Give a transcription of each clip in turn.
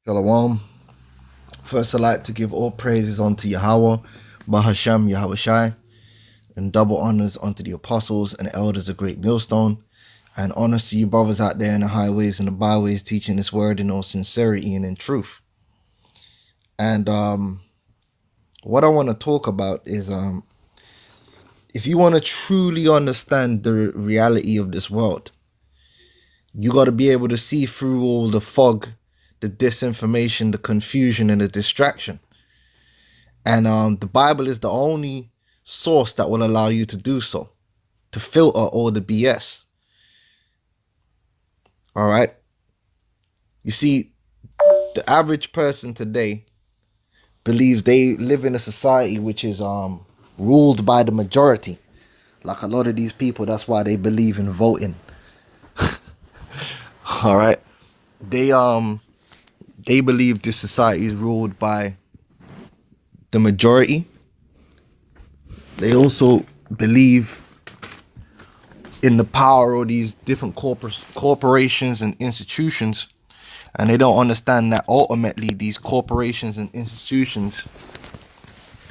Shalom. First, I'd like to give all praises unto Yahweh, Bahasham Yahweh Shai, and double honors unto the apostles and elders of Great Millstone, and honors to you brothers out there in the highways and the byways teaching this word in all sincerity and in truth. And what I want to talk about is if you want to truly understand the reality of this world, you got to be able to see through all the fog, the disinformation, the confusion, and the distraction. And the Bible is the only source that will allow you to do so, to filter all the BS. All right. You see, the average person today believes they live in a society which is ruled by the majority. Like a lot of these people, that's why they believe in voting. All right. They believe this society is ruled by the majority. They also believe in the power of these different corporations and institutions, and they don't understand that ultimately these corporations and institutions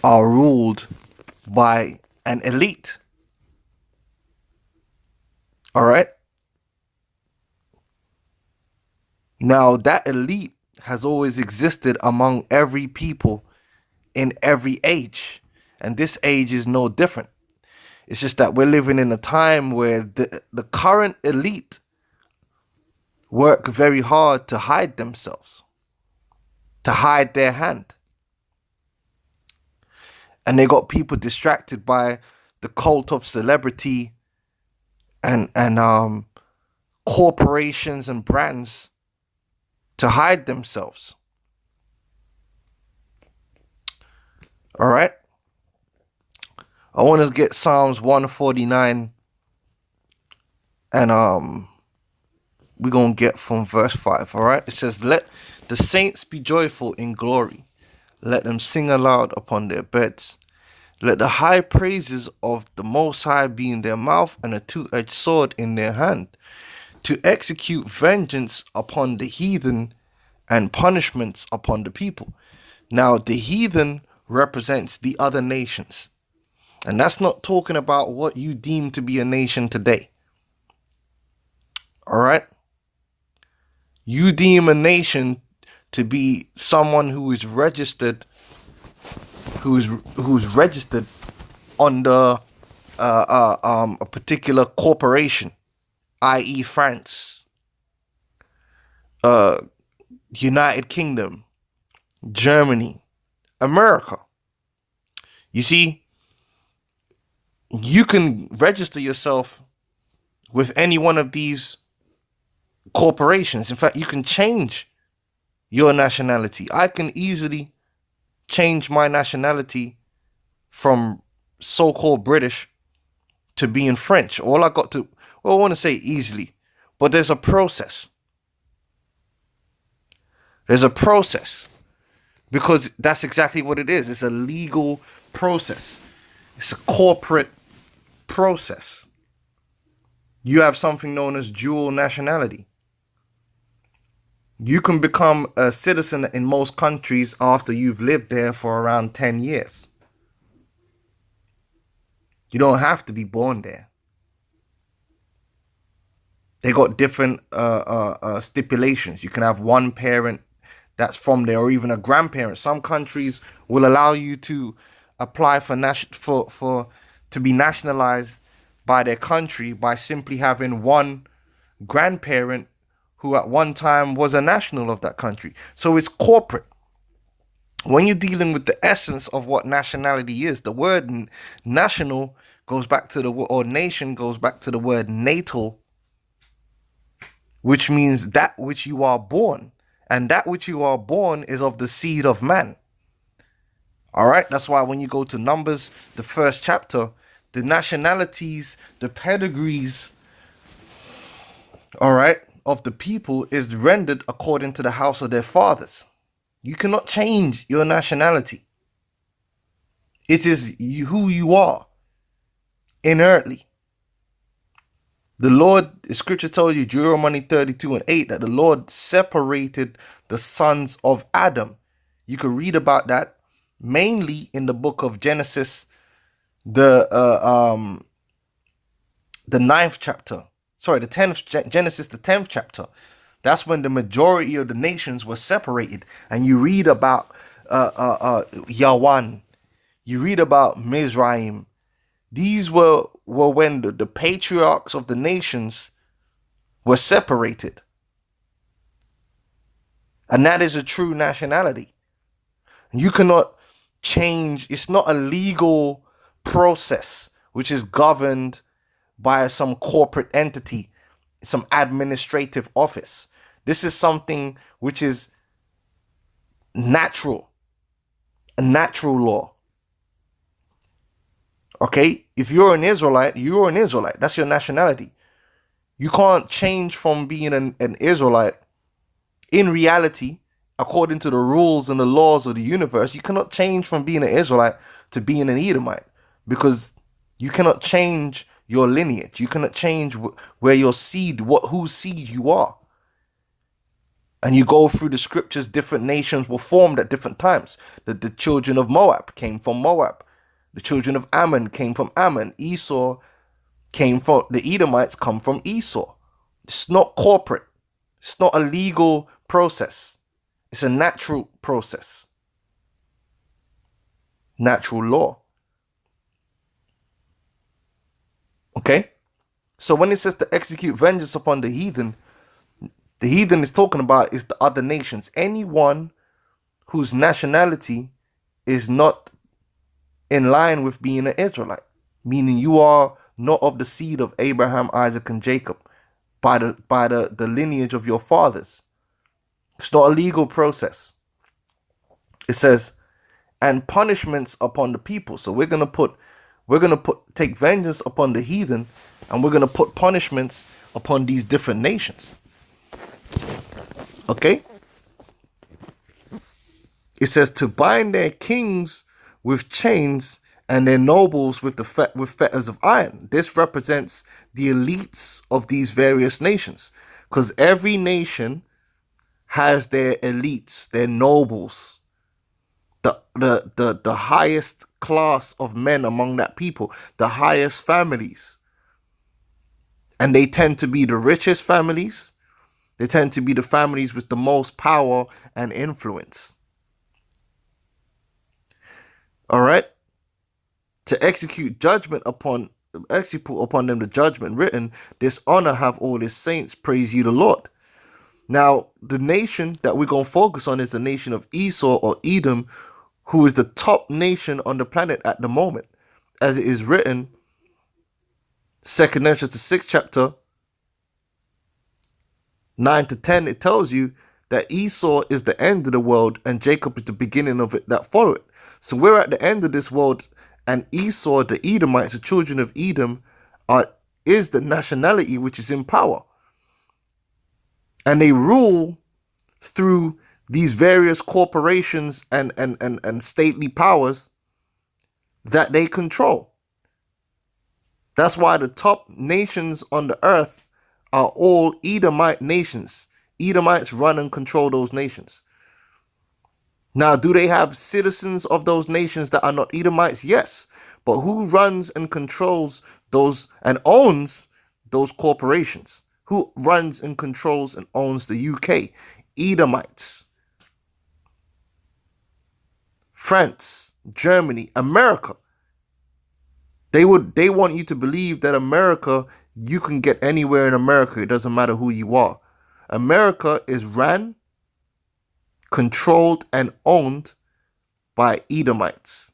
are ruled by an elite. All right. Now, that elite has always existed among every people in every age, and this age is no different. It's just that we're living in a time where the current elite work very hard to hide themselves, to hide their hand. And they got people distracted by the cult of celebrity and corporations and brands to hide themselves. All right. I want to get Psalms 149, and we're going to get from verse 5. All right. It says, "Let the saints be joyful in glory. Let them sing aloud upon their beds. Let the high praises of the Most High be in their mouth and a two-edged sword in their hand, to execute vengeance upon the heathen and punishments upon the people." Now, the heathen represents the other nations. And that's not talking about what you deem to be a nation today. All right? You deem a nation to be someone who is registered, who's registered under a particular corporation, i.e. France, United Kingdom, Germany, America. You see, you can register yourself with any one of these corporations. In fact, you can change your nationality. I can easily change my nationality from so-called British to being French. I want to say easily, but there's a process. There's a process, because that's exactly what it is. It's a legal process. It's a corporate process. You have something known as dual nationality. You can become a citizen in most countries after you've lived there for around 10 years. You don't have to be born there. They got different stipulations. You can have one parent that's from there, or even a grandparent. Some countries will allow you to apply to be nationalized by their country by simply having one grandparent who at one time was a national of that country. So it's corporate. When you're dealing with the essence of what nationality is, the word national goes back to or nation goes back to the word natal, which means that which you are born. And that which you are born is of the seed of man. All right. That's why when you go to Numbers, the first chapter, the nationalities, the pedigrees, all right, of the people is rendered according to the house of their fathers. You cannot change your nationality. It is who you are inertly. The Lord, the scripture tells you, Deuteronomy 32:8, that the Lord separated the sons of Adam. You can read about that mainly in the book of Genesis, the 9th chapter. Sorry, the 10th, Genesis, the 10th chapter. That's when the majority of the nations were separated. And you read about Yawan. You read about Mizraim. These were when the patriarchs of the nations were separated. And that is a true nationality. You cannot change. It's not a legal process which is governed by some corporate entity, some administrative office. This is something which is natural, a natural law. Okay? If you're an Israelite, you're an Israelite. That's your nationality. You can't change from being an Israelite. In reality, according to the rules and the laws of the universe, you cannot change from being an Israelite to being an Edomite, because you cannot change your lineage. You cannot change where your seed, whose seed you are. And you go through the scriptures, different nations were formed at different times. The children of Moab came from Moab. The children of Ammon came from Ammon. Esau came from, the Edomites come from Esau. It's not corporate. It's not a legal process. It's a natural process. Natural law. Okay? So when it says to execute vengeance upon the heathen is talking about is the other nations. Anyone whose nationality is not in line with being an Israelite, meaning you are not of the seed of Abraham, Isaac, and Jacob by the lineage of your fathers. It's not a legal process. It says, and punishments upon the people. So we're gonna take vengeance upon the heathen, and we're gonna put punishments upon these different nations. Okay? It says to bind their kings with chains and their nobles with fetters of iron. This represents the elites of these various nations, because every nation has their elites, their nobles, the highest class of men among that people, the highest families. And they tend to be the richest families. They tend to be the families with the most power and influence. All right? To execute upon them the judgment written, this honor have all his saints, praise ye the Lord. Now, the nation that we're going to focus on is the nation of Esau or Edom, who is the top nation on the planet at the moment. As it is written, 2nd Ezra, the 6th chapter, 9 to 10, it tells you that Esau is the end of the world and Jacob is the beginning of it that follow it. So we're at the end of this world, and Esau, the Edomites, the children of Edom, is the nationality which is in power. And they rule through these various corporations and stately powers that they control. That's why the top nations on the earth are all Edomite nations. Edomites run and control those nations. Now, do they have citizens of those nations that are not Edomites? Yes. But who runs and controls those and owns those corporations? Who runs and controls and owns the UK? Edomites. France, Germany, America. They want you to believe that America, you can get anywhere in America. It doesn't matter who you are. America is ran, controlled, and owned by Edomites.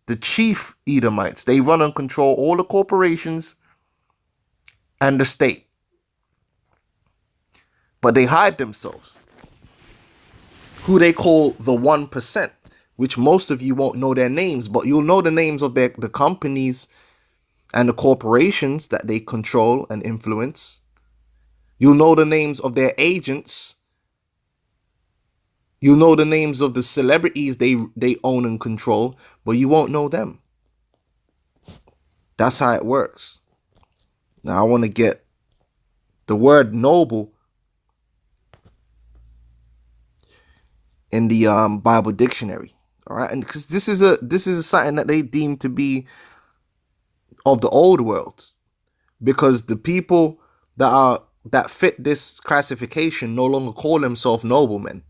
The chief Edomites. They run and control all the corporations and the state. But they hide themselves. Who they call the 1%, which most of you won't know their names, but you'll know the names of the companies and the corporations that they control and influence. You'll know the names of their agents. You'll know the names of the celebrities they own and control, but you won't know them. That's how it works. Now I want to get the word noble. in the Bible dictionary. All right, and because this is something that they deem to be of the old world, because the people that fit this classification no longer call themselves noblemen.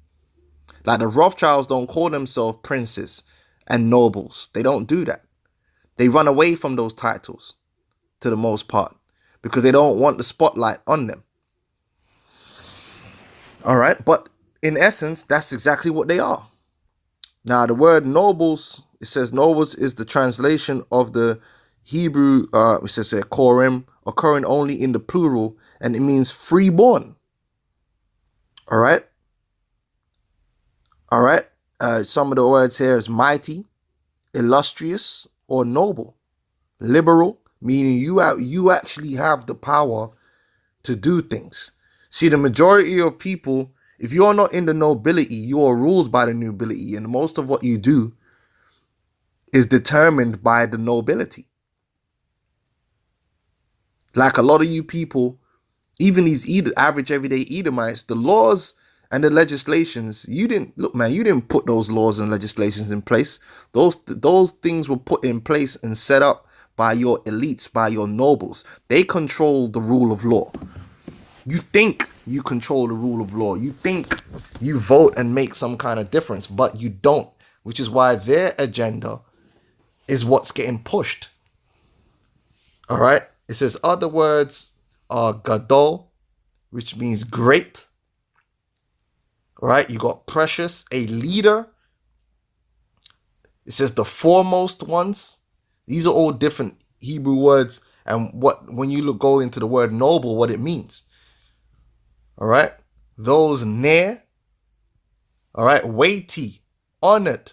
Like the Rothschilds don't call themselves princes and nobles. They don't do that. They run away from those titles to the most part because they don't want the spotlight on them. All right, but in essence, that's exactly what they are. Now, the word nobles, it says nobles is the translation of the Hebrew, it says korim, occurring only in the plural, and it means freeborn. All right. All right. Some of the words here is mighty, illustrious, or noble. Liberal, meaning you actually have the power to do things. See, the majority of people, if you're not in the nobility, you are ruled by the nobility, and most of what you do is determined by the nobility. Like a lot of you people, even these average everyday Edomites, the laws and the legislations, you didn't put those laws and legislations in place. Those things were put in place and set up by your elites, by your nobles. They control the rule of law. You think you control the rule of law. You think you vote and make some kind of difference, but you don't, which is why their agenda is what's getting pushed. All right. It says other words are gadol, which means great. All right. You got precious, a leader. It says the foremost ones. These are all different Hebrew words. And when you go into the word noble, what it means. All right. Those near. All right. Weighty, honored,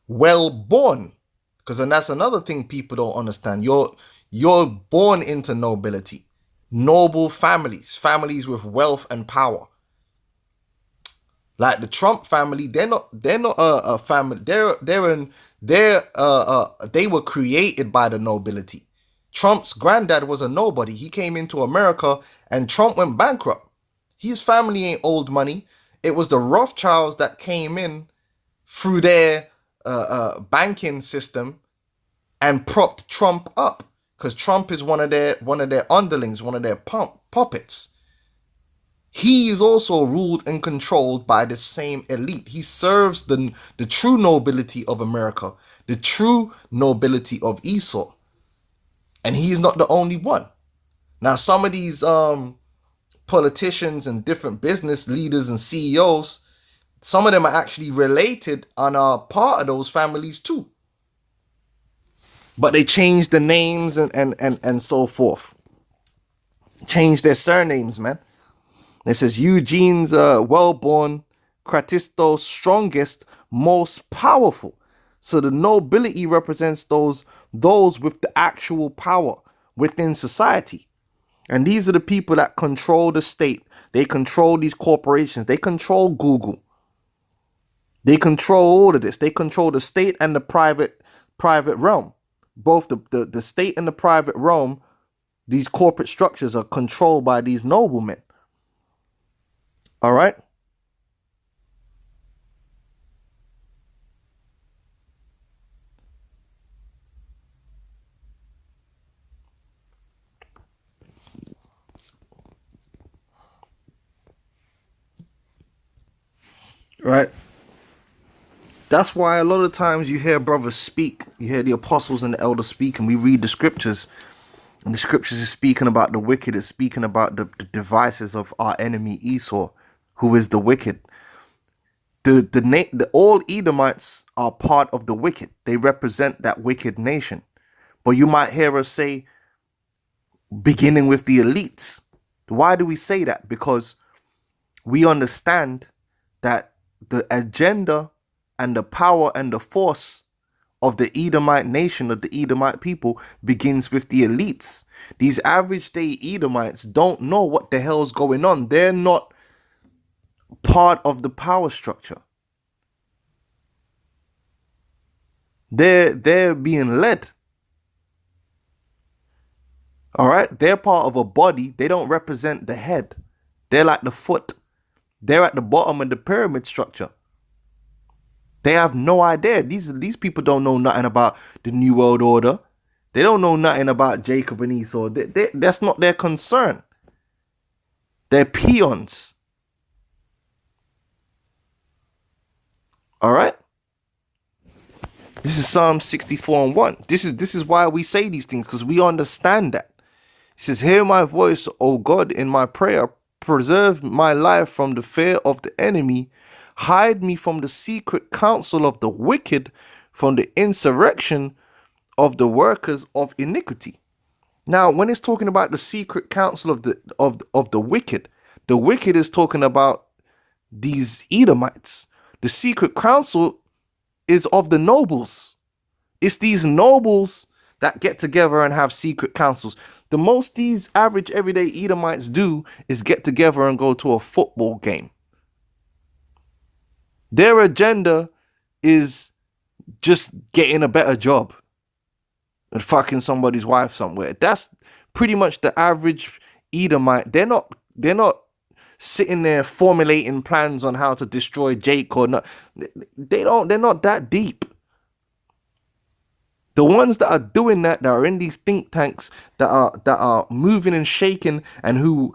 well born. Because then that's another thing people don't understand. You're born into nobility. Noble families with wealth and power. Like the Trump family, they're not a family. They were created by the nobility. Trump's granddad was a nobody. He came into America and Trump went bankrupt. His family ain't old money. It was the Rothschilds that came in through their banking system and propped Trump up, because Trump is one of their underlings, one of their puppets. He is also ruled and controlled by the same elite. He serves the true nobility of America, the true nobility of Esau. And he is not the only one. Now, some of these politicians and different business leaders and CEOs, some of them are actually related and are part of those families too. But they changed the names and so forth. Changed their surnames, man. It says Eugene's well-born, Kratisto's strongest, most powerful. So the nobility represents those with the actual power within society. And these are the people that control the state. They control these corporations. They control Google. They control all of this. They control the state and the private realm. Both the state and the private realm, these corporate structures are controlled by these noblemen. All right. Right. That's why a lot of times you hear brothers speak, you hear the apostles and the elders speak, and we read the scriptures, and the scriptures is speaking about the wicked, is speaking about the devices of our enemy Esau, who is the wicked. All Edomites are part of the wicked. They represent that wicked nation. But you might hear us say, beginning with the elites. Why do we say that? Because we understand that the agenda and the power and the force of the Edomite nation, of the Edomite people, begins with the elites. These average day Edomites don't know what the hell's going on. They're not part of the power structure. They're being led. All right? They're part of a body. They don't represent the head. They're like the foot. They're at the bottom of the pyramid structure. They have no idea. These people don't know nothing about the New World Order. They don't know nothing about Jacob and Esau. That's not their concern. They're peons. All right? This is Psalm 64:1. This is why we say these things, because we understand that. It says, hear my voice, O God, in my prayer. Preserve my life from the fear of the enemy. Hide me from the secret counsel of the wicked, from the insurrection of the workers of iniquity. Now, when it's talking about the secret counsel of the wicked is talking about these Edomites. The secret counsel is of the nobles. It's these nobles that get together and have secret councils. The most these average everyday Edomites do is get together and go to a football game. Their agenda is just getting a better job and fucking somebody's wife somewhere. That's pretty much the average Edomite. They're not sitting there formulating plans on how to destroy Jake or not. They're not that deep. The ones that are doing that are in these think tanks that are moving and shaking, and who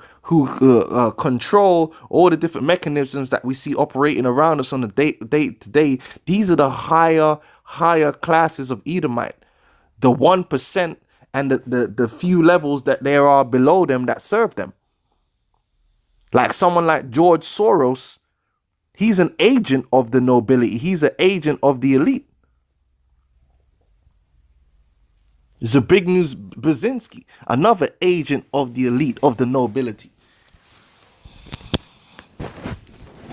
control all the different mechanisms that we see operating around us on the day to day. These are the higher classes of Edomite, the 1% and the few levels that there are below them that serve them. Like someone like George Soros, he's an agent of the nobility. He's an agent of the elite. Zbigniew Brzezinski, another agent of the elite, of the nobility.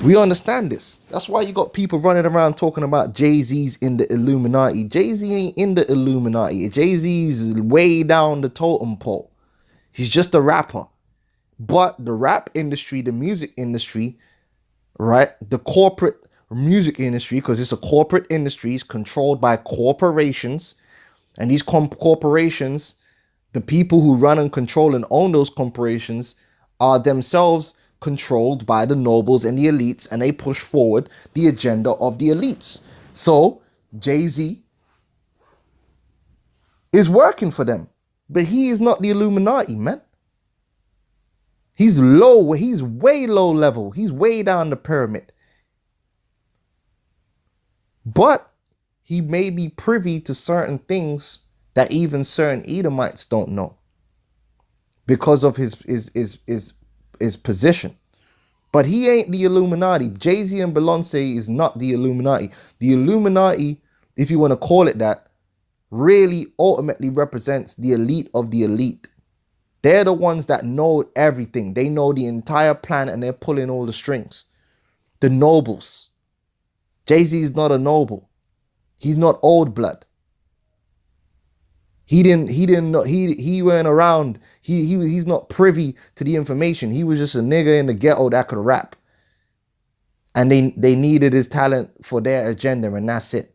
We understand this. That's why you got people running around talking about Jay-Z's in the Illuminati. Jay-Z ain't in the Illuminati. Jay-Z's way down the totem pole. He's just a rapper. But the rap industry, the music industry, right? The corporate music industry, because it's a corporate industry, is controlled by corporations. And these corporations, the people who run and control and own those corporations, are themselves controlled by the nobles and the elites, and they push forward the agenda of the elites. So Jay-Z is working for them, but he is not the Illuminati, man. He's low. He's way low level. He's way down the pyramid. But he may be privy to certain things that even certain Edomites don't know because of his position. But he ain't the Illuminati. Jay-Z and Beyonce is not the Illuminati. The Illuminati, if you want to call it that, really ultimately represents the elite of the elite. They're the ones that know everything. They know the entire planet, and they're pulling all the strings. The nobles. Jay-Z is not a noble. He's not old blood. He went around. He's not privy to the information. He was just a nigga in the ghetto that could rap. And they needed his talent for their agenda, and that's it.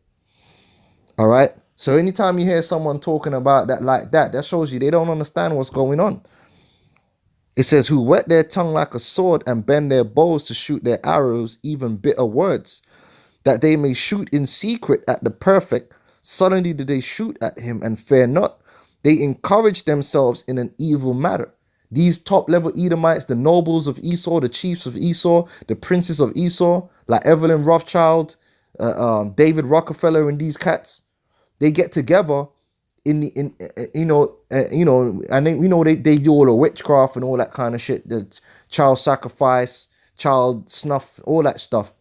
All right? So anytime you hear someone talking about that like that, that shows you they don't understand what's going on. It says, who whet their tongue like a sword and bend their bows to shoot their arrows, even bitter words, that they may shoot in secret at the perfect. Suddenly did they shoot at him and fear not. They encourage themselves in an evil matter. These top-level Edomites, the nobles of Esau, the chiefs of Esau, the princes of Esau, like Evelyn Rothschild, David Rockefeller, and these cats, they get together and they do all the witchcraft and all that kind of shit, the child sacrifice, child snuff, all that stuff.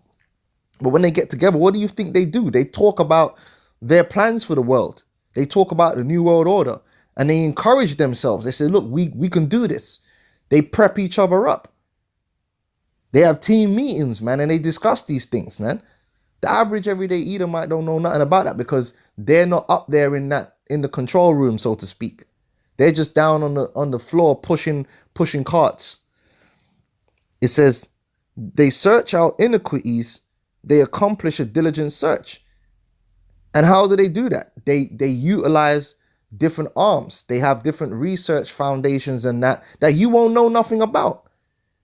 But when they get together, what do you think they do? They talk about their plans for the world. They talk about the New World Order, and they encourage themselves. They say, look, we can do this. They prep each other up. They have team meetings, man, and they discuss these things, man. The average everyday Edomite don't know nothing about that because they're not up there in the control room, so to speak. They're just down on the floor pushing carts. It says, they search out iniquities, they accomplish a diligent search. And how do they do that? They utilize different arms. They have different research foundations and that you won't know nothing about.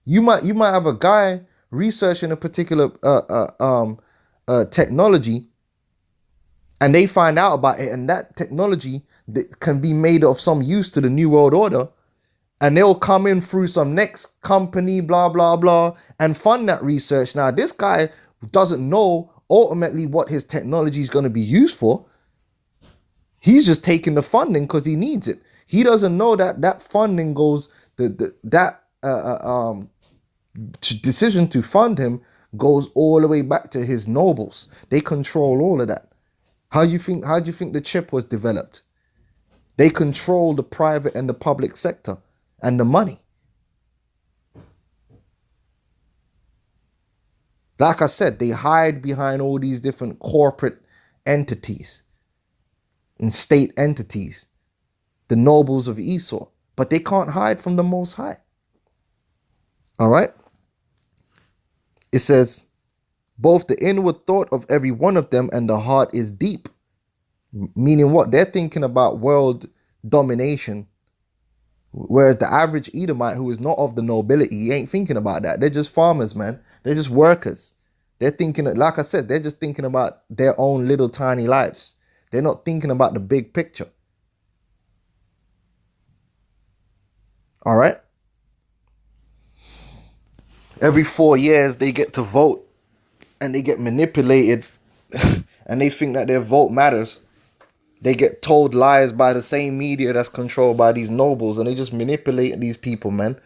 You might have a guy researching a particular technology, and they find out about it, and that technology that can be made of some use to the New World Order, and they'll come in through some next company, blah, blah, blah, and fund that research. Now, this guy doesn't know ultimately what his technology is going to be used for. He's just taking the funding because he needs it. He doesn't know that that funding goes, decision to fund him goes all the way back to his nobles. They control all of that. How do you think the chip was developed? They control the private and the public sector and the money. Like I said, they hide behind all these different corporate entities and state entities, the nobles of Esau, but they can't hide from the Most High. All right? It says, both the inward thought of every one of them and the heart is deep. Meaning what? They're thinking about world domination. Whereas the average Edomite who is not of the nobility, he ain't thinking about that. They're just farmers, man. They're just workers. They're thinking, like I said, they're just thinking about their own little tiny lives. They're not thinking about the big picture. All right? Every 4 years, they get to vote and they get manipulated and they think that their vote matters. They get told lies by the same media that's controlled by these nobles, and they just manipulate these people, man.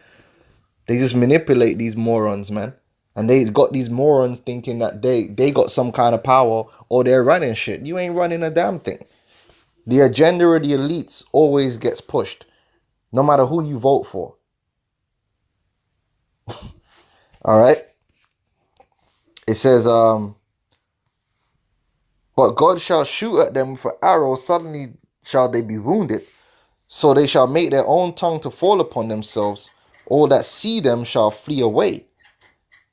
They just manipulate these morons, man. And they got these morons thinking that they got some kind of power or they're running shit. You ain't running a damn thing. The agenda of the elites always gets pushed, no matter who you vote for. All right? It says, but God shall shoot at them with an arrow, suddenly shall they be wounded. So they shall make their own tongue to fall upon themselves. All that see them shall flee away.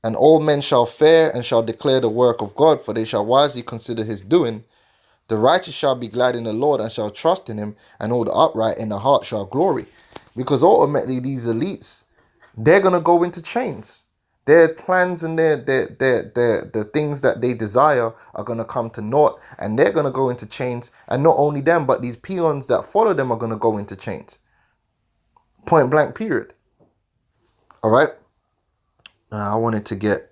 And all men shall fear and shall declare the work of God, for they shall wisely consider his doing. The righteous shall be glad in the Lord and shall trust in him, and all the upright in the heart shall glory. Because ultimately these elites, they're going to go into chains. Their plans and the things that they desire are going to come to naught, and they're going to go into chains. And not only them, but these peons that follow them are going to go into chains. Point blank, period. All right? I wanted to get,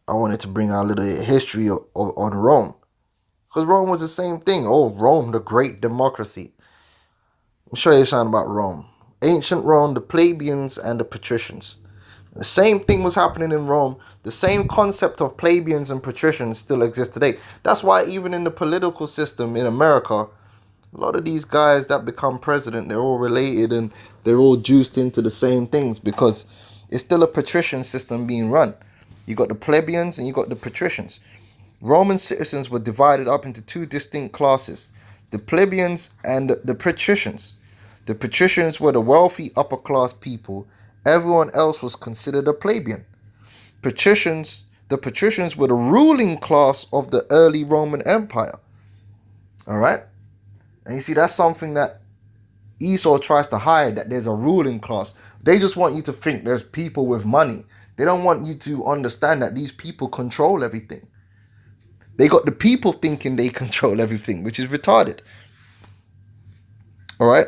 I wanted to bring out a little history on Rome. Because Rome was the same thing. Oh, Rome, the great democracy. I'll show you something about Rome. Ancient Rome, the plebeians and the patricians. The same thing was happening in Rome. The same concept of plebeians and patricians still exists today. That's why even in the political system in America, a lot of these guys that become president, they're all related and they're all juiced into the same things because it's still a patrician system being run. You got the plebeians and you got the patricians. Roman citizens were divided up into two distinct classes, the plebeians and the patricians. The patricians were the wealthy upper class people. Everyone else was considered a plebeian. The patricians were the ruling class of the early Roman Empire. All right? And you see, that's something that Esau tries to hide, that there's a ruling class. They just want you to think there's people with money. They don't want you to understand that these people control everything. They got the people thinking they control everything, which is retarded. All right?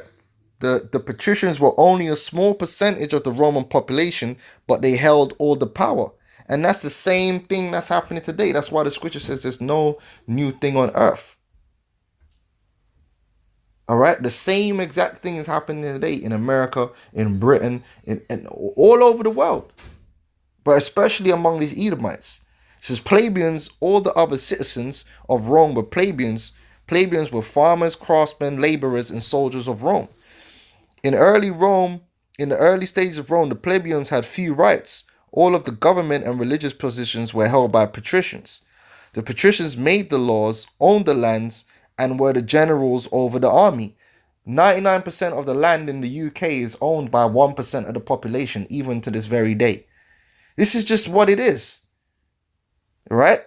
The patricians were only a small percentage of the Roman population, but they held all the power. And that's the same thing that's happening today. That's why the scripture says there's no new thing on earth. All right? The same exact thing is happening today in America, in Britain, and all over the world. But especially among these Edomites. It says plebeians, all the other citizens of Rome were plebeians. Plebeians were farmers, craftsmen, laborers, and soldiers of Rome. In the early stages of Rome, the plebeians had few rights. All of the government and religious positions were held by patricians. The patricians made the laws, owned the lands, and were the generals over the army. 99% of the land in the UK is owned by 1% of the population, even to this very day. This is just what it is. Right?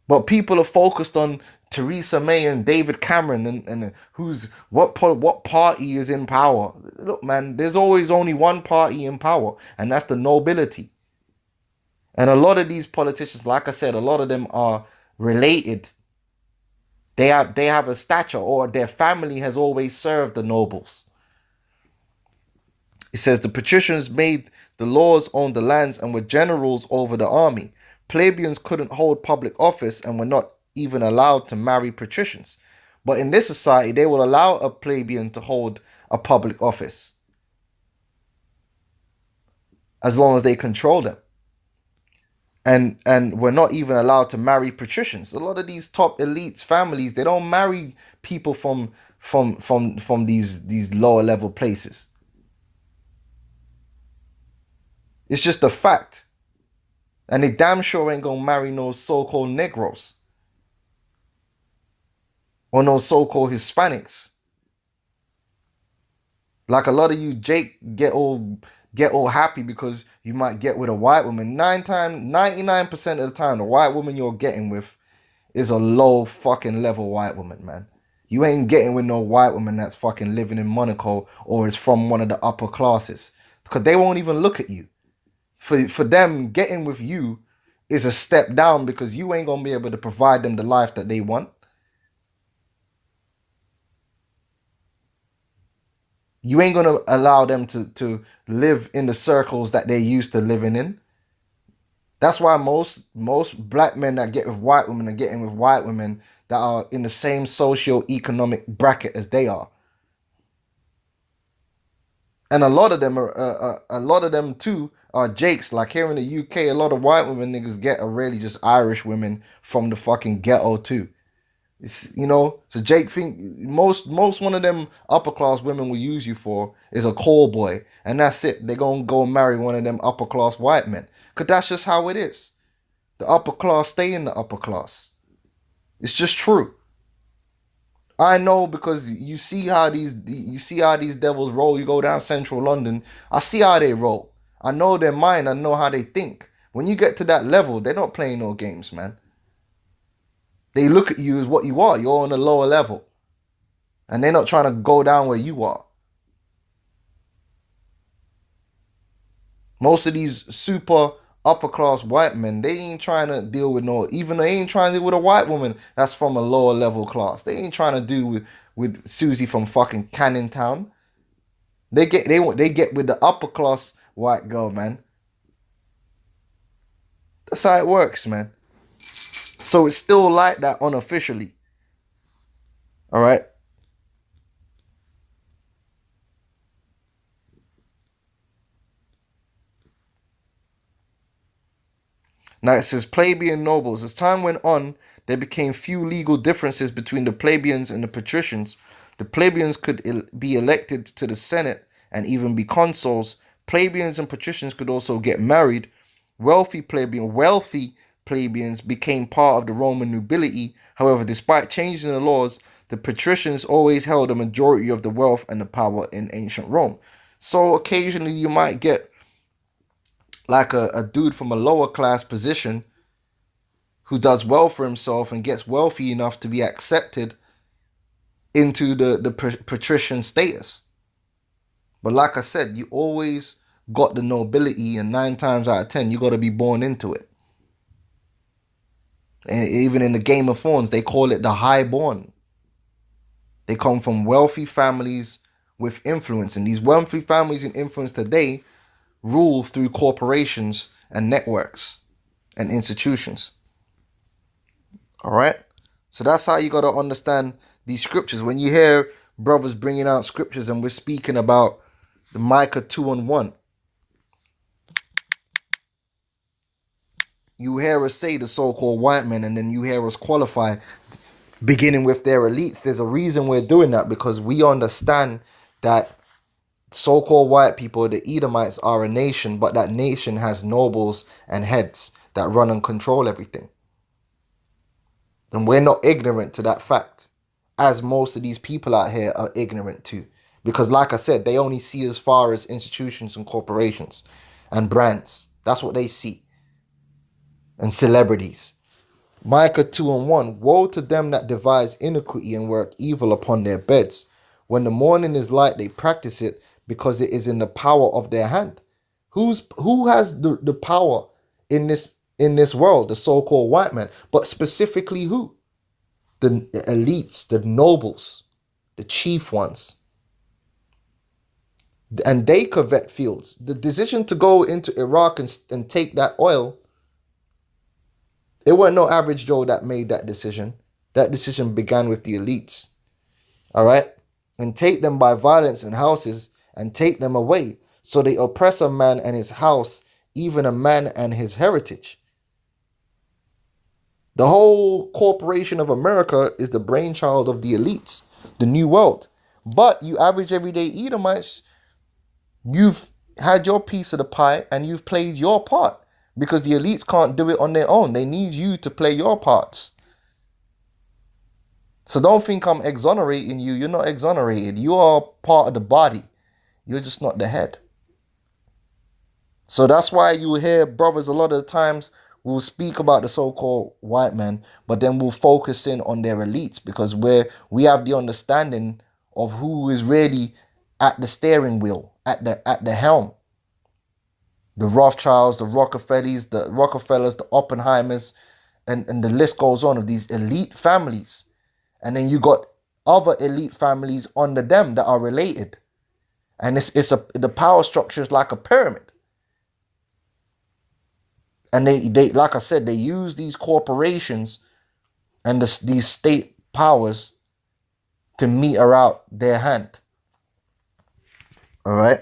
But people are focused on Theresa May and David Cameron and what party is in power. Look, man, there's always only one party in power, and that's the nobility. And a lot of these politicians, like I said, a lot of them are related. They have a stature, or their family has always served the nobles. It says the patricians made the laws, owned the lands, and were generals over the army. Plebeians couldn't hold public office and were not even allowed to marry patricians. But in this society, they will allow a plebeian to hold a public office as long as they control them. And we're not even allowed to marry patricians. A lot of these top elites families, they don't marry people from these lower level places. It's just a fact. And they damn sure ain't gonna marry no so-called Negroes or no so-called Hispanics. Like a lot of you, Jake, get all happy because you might get with a white woman. 99% of the time, the white woman you're getting with is a low fucking level white woman, man. You ain't getting with no white woman that's fucking living in Monaco or is from one of the upper classes, because they won't even look at you. For them, getting with you is a step down because you ain't gonna be able to provide them the life that they want. You ain't gonna allow them to live in the circles that they're used to living in. That's why most black men that get with white women are getting with white women that are in the same socio-economic bracket as they are. And a lot of them too are Jakes. Like here in the UK, a lot of white women niggas get are really just Irish women from the fucking ghetto too. It's, so Jake think most one of them upper class women will use you for is a call boy, and that's it. They're gonna go marry one of them upper class white men, cause that's just how it is. The upper class stay in the upper class. It's just true. I know, because you see how these devils roll. You go down central London, I see how they roll. I know their mind. I know how they think. When you get to that level, they're not playing no games, man. They look at you as what you are. You're on a lower level. And they're not trying to go down where you are. Most of these super upper class white men, they ain't trying to deal with even they ain't trying to deal with a white woman that's from a lower level class. They ain't trying to do with Susie from fucking Canning Town. They get with the upper class white girl, man. That's how it works, man. So it's still like that unofficially. All right. Now it says plebeian nobles. As time went on, there became few legal differences between the plebeians and the patricians. The plebeians could be elected to the Senate and even be consuls. Plebeians and patricians could also get married. Wealthy plebeians became part of the Roman nobility. However, despite changes in the laws, the patricians always held a majority of the wealth and the power in ancient Rome. So occasionally you might get like a dude from a lower class position who does well for himself and gets wealthy enough to be accepted into the patrician status. But like I said, you always got the nobility, and 9 times out of 10, you got to be born into it. And even in the Game of Thrones, they call it the highborn. They come from wealthy families with influence, and these wealthy families in influence today rule through corporations and networks and institutions. All right? So that's how you got to understand these scriptures. When you hear brothers bringing out scriptures and we're speaking about the Micah 2:1, you hear us say the so-called white men, and then you hear us qualify beginning with their elites. There's a reason we're doing that, because we understand that so-called white people, the Edomites, are a nation, but that nation has nobles and heads that run and control everything. And we're not ignorant to that fact, as most of these people out here are ignorant to. Because like I said, they only see as far as institutions and corporations and brands. That's what they see. And celebrities. Micah 2:1, woe to them that devise iniquity and work evil upon their beds. When the morning is light, they practice it, because it is in the power of their hand. Who has the power in this world, the so-called white man. But specifically who? The elites, the nobles, the chief ones. And they covet fields. The decision to go into Iraq and take that oil, it wasn't no average Joe that made that decision. That decision began with the elites. All right? And take them by violence in houses and take them away. So they oppress a man and his house, even a man and his heritage. The whole corporation of America is the brainchild of the elites, the New World. But you average everyday Edomites, you've had your piece of the pie and you've played your part, because the elites can't do it on their own. They need you to play your parts. So don't think I'm exonerating you. You're not exonerated. You are part of the body. You're just not the head. So that's why you will hear brothers a lot of the times will speak about the so-called white man, but then we'll focus in on their elites, because we have the understanding of who is really at the steering wheel, at the helm. The Rothschilds, the Rockefellers, the Oppenheimers, and the list goes on of these elite families. And then you got other elite families under them that are related. And the power structure is like a pyramid. And they like I said, they use these corporations and these state powers to meter out their hand. All right.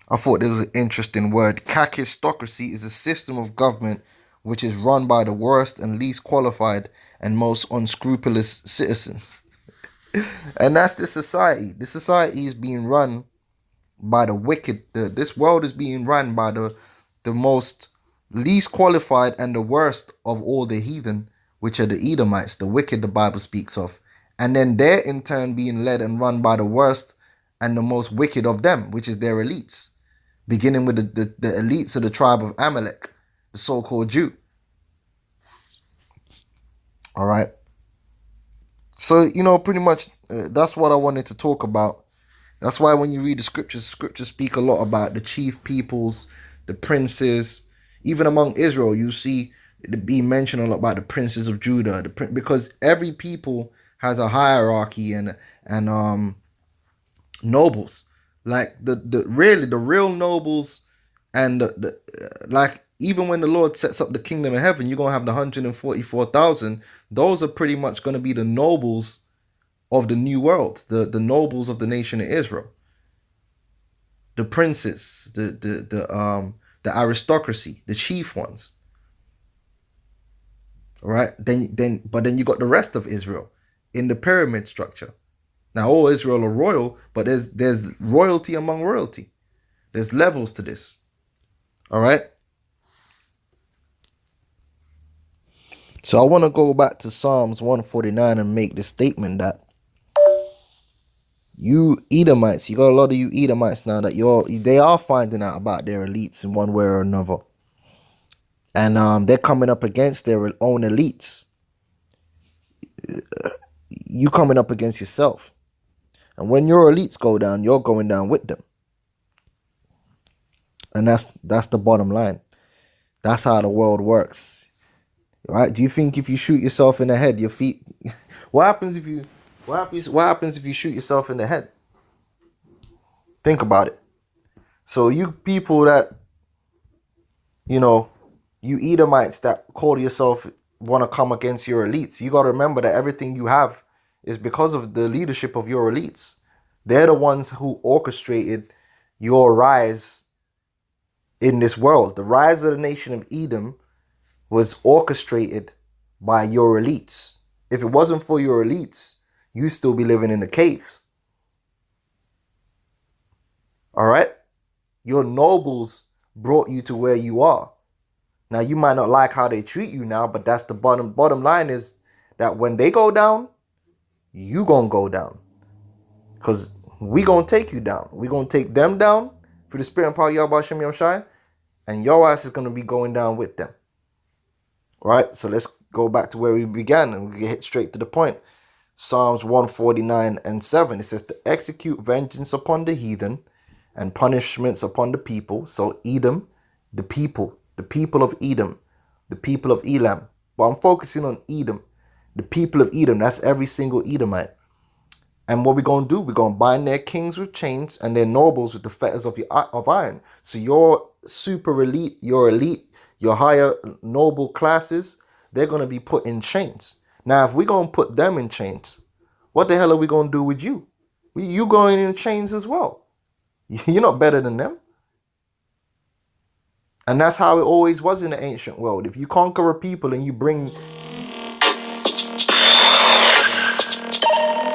I thought this was an interesting word. Kakistocracy is a system of government which is run by the worst and least qualified and most unscrupulous citizens. And that's the society. The society is being run by the wicked. This world is being run by the most least qualified and the worst of all the heathen, which are the Edomites, the wicked the Bible speaks of. And then they're in turn being led and run by the worst and the most wicked of them, which is their elites. Beginning with the elites of the tribe of Amalek, the so-called Jew. All right. So, pretty much that's what I wanted to talk about. That's why when you read the scriptures speak a lot about the chief peoples, the princes. Even among Israel, you see it being mentioned a lot about the princes of Judah, because every people has a hierarchy and nobles. Like the real nobles, and like even when the Lord sets up the kingdom of heaven, you're gonna have the 144,000. Those are pretty much gonna be the nobles of the new world, the nobles of the nation of Israel, the princes, the aristocracy, the chief ones. All right, but then you got the rest of Israel in the pyramid structure. Now, all Israel are royal, but there's royalty among royalty. There's levels to this. All right? So I want to go back to Psalms 149 and make the statement that you Edomites, you got a lot of you Edomites now that they are finding out about their elites in one way or another. And they're coming up against their own elites. You coming up against yourself. And when your elites go down, you're going down with them. And that's the bottom line. That's how the world works. Right? Do you think if you shoot yourself in the head, your feet what happens if you shoot yourself in the head? Think about it. So you people that you Edomites that call yourself want to come against your elites, you got to remember that everything you have is because of the leadership of your elites. They're the ones who orchestrated your rise in this world. The rise of the nation of Edom was orchestrated by your elites. If it wasn't for your elites, you'd still be living in the caves. All right? Your nobles brought you to where you are. Now, you might not like how they treat you now, but that's the bottom line is that when they go down, you gonna go down, because we gonna take you down. We gonna take them down through the spirit and power of Yahweh Shem Yahushai, and your ass is gonna be going down with them. right? So let's go back to where we began and we get straight to the point. Psalms 149 and 7, it says to execute vengeance upon the heathen and punishments upon the people. So Edom, the people of Edom, the people of Elam. But I'm focusing on Edom, the people of Edom. That's every single Edomite. And what we're going to do, we're going to bind their kings with chains and their nobles with the fetters of iron. So your super elite, your higher noble classes, they're going to be put in chains. Now, if we're going to put them in chains, what the hell are we going to do with you? You going in chains as well. You're not better than them. And that's how it always was in the ancient world. If you conquer a people and you bring